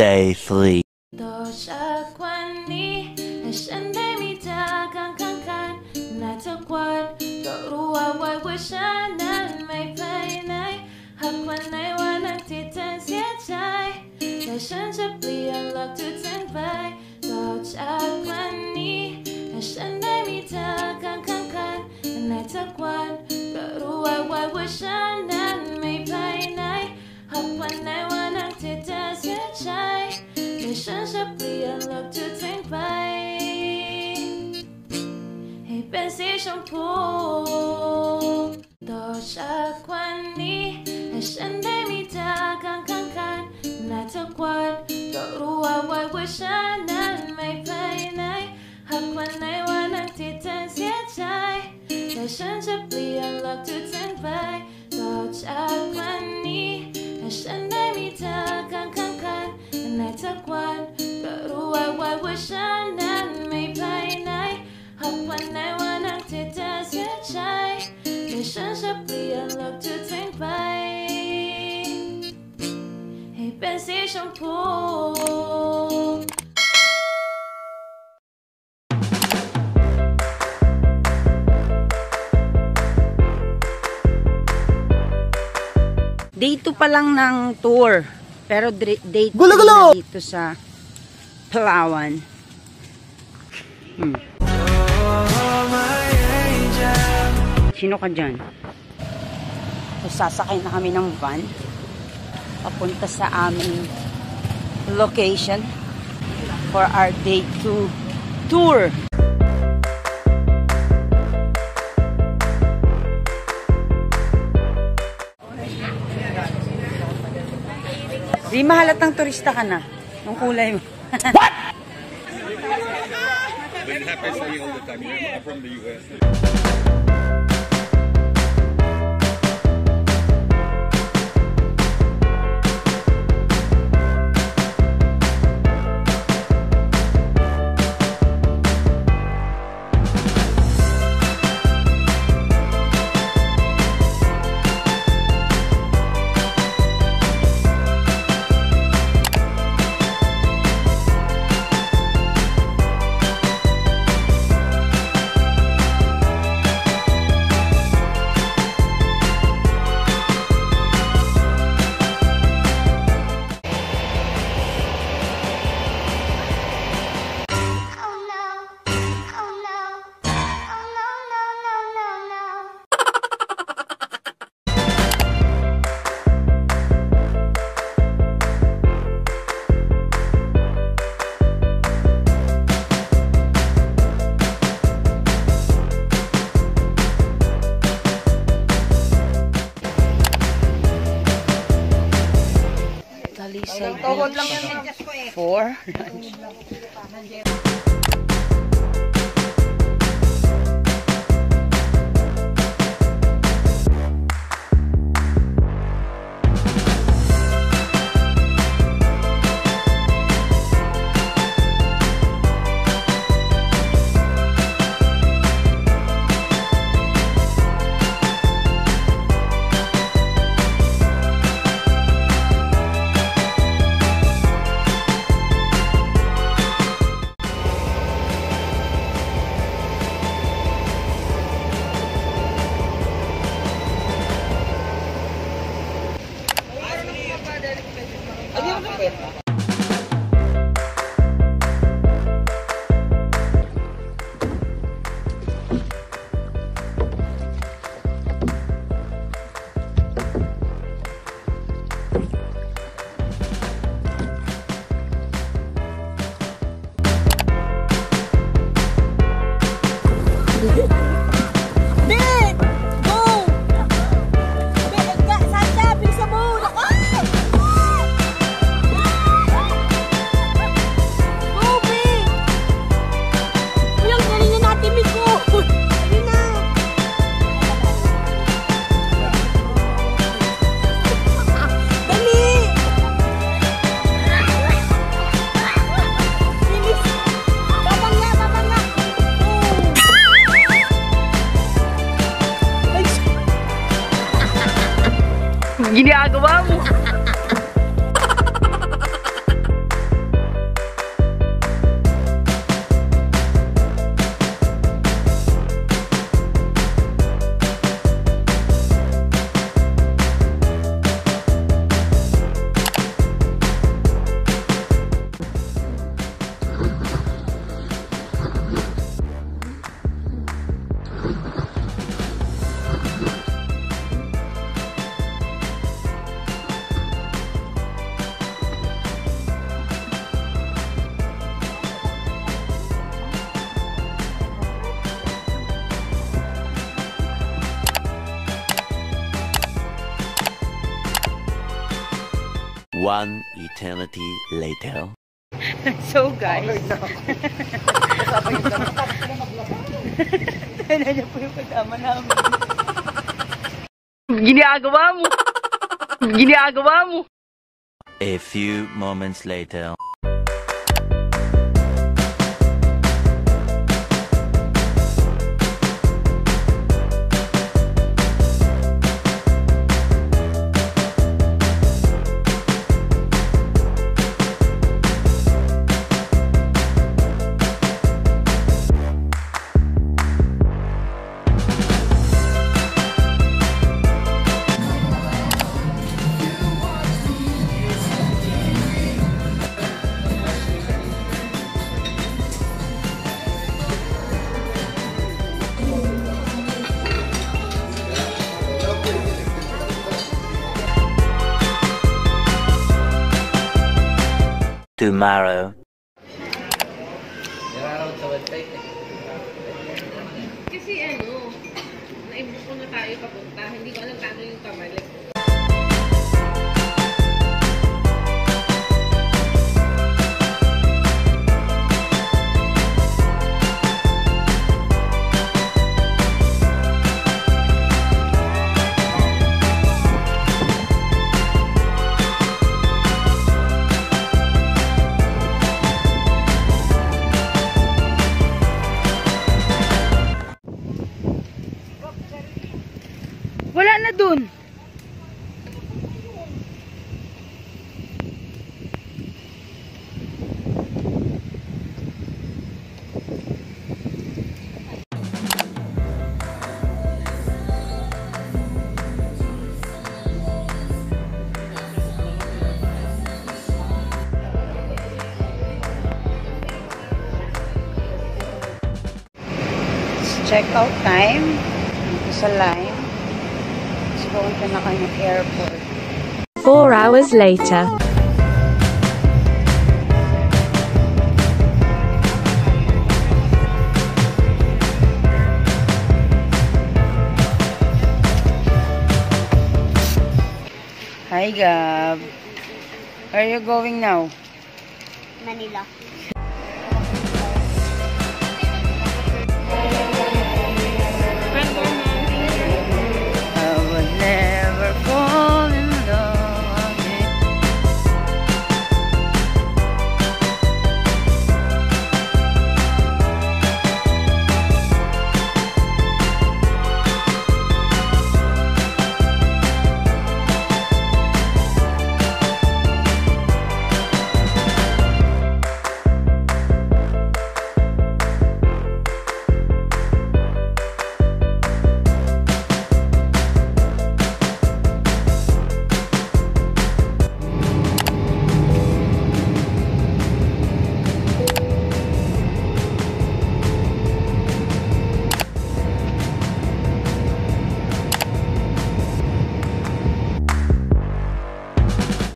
Day 3. ต่อจากวันนี้ให้ฉันได้มีเธอข้างๆในทุกวันก็รู้ว่าฉันนั้นไม่ไปไหนหากวันไหนวันนั้นที่เธอเสียใจแต่ฉันจะเปลี่ยนหลักทุกสิ่งไปต่อจากวันนี้ให้ฉันได้มีเธอข้างๆในทุกวันก็รู้ว่าฉันนั้นไม่ไปไหนหากวันไหนวันนั้นที่เธอเสียใจแต่ฉันจะเปลี่ยนโลกทุกสิ่งไปให้เป็นสีชมพูต่อจากวันนี้ให้ฉันได้มีเธอข้างๆในทุกวันก็รู้ว่าฉันนั้นไม่ไปไหนหากวันไหนวันนั้นที่เธอเสียใจแต่ฉันจะเปลี่ยนโลกทุกสิ่งไปต่อจากวันนี้ให้ฉันได้มีเธอข้างๆในทุกวันก็รู้ว่าฉันนั้นไม่ไปไหนหากวันไหนวันนั้นที่เธอเสียใจแต่ฉันจะเปลี่ยนโลกทุกสิ่งไปให้เป็นสีชมพูDay 2 pa lang ng tour. Pero day 2 na dito sa Palawan. Sino ka dyan? So, sasakay na kami ng van. Papunta sa aming location for our day 2 tour. Di mahalatang turista ka na. Yung kulay mo. What? They have to say all the time. I'm from the US. For ginagawa mo. One eternity later. So guys, na niya po yung kasama namin. Ginagawa mo! Ginagawa mo! A few moments later. Tomorrow. Kasi naibok ko na tayo papunta. Hindi ko alam kano yung kamali. Wala na dun. Check out time. Dito sa line. Punta na kayo ng airport. 4 hours later. Hi, Gab. Where are you going now? Manila.